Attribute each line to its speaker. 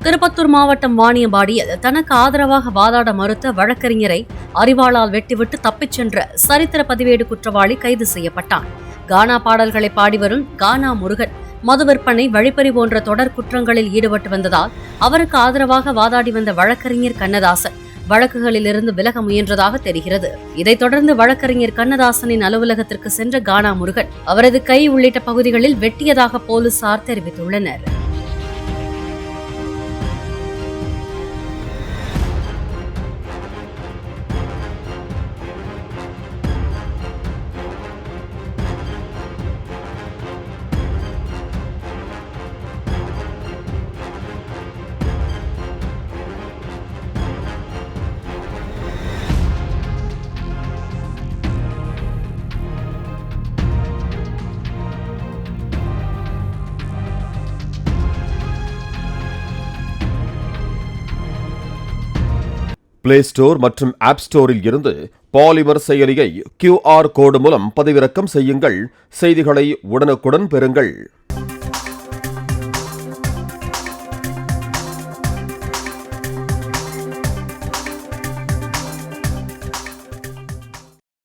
Speaker 1: திருப்பத்தூர் மாவட்டம் வாணியம்பாடியில் தனக்கு ஆதரவாக வாதாட மறுத்த வழக்கறிஞரை அரிவாளால் வெட்டிவிட்டு தப்பிச் சென்ற சரித்திர பதிவேடு குற்றவாளி கைது செய்யப்பட்டான். கானா பாடல்களை பாடி வரும் கானா முருகன் மது விற்பனை, வழிப்பறி போன்ற தொடர் குற்றங்களில் ஈடுபட்டு வந்ததால் அவருக்கு ஆதரவாக வாதாடி வந்த வழக்கறிஞர் கண்ணதாசன் வழக்குகளில் இருந்து விலக முயன்றதாக தெரிகிறது. இதைத் தொடர்ந்து வழக்கறிஞர் கண்ணதாசனின் அலுவலகத்திற்கு சென்ற கானா முருகன் அவரது கை உள்ளிட்ட பகுதிகளில் வெட்டியதாக போலீசார் தெரிவித்துள்ளனர்.
Speaker 2: பிளே ஸ்டோர் மற்றும் ஆப் ஸ்டோரில் இருந்து பாலிமர் செயலியை QR கோடு மூலம் பதிவிறக்கம் செய்யுங்கள். செய்திகளை உடனுக்குடன் பெறுங்கள்.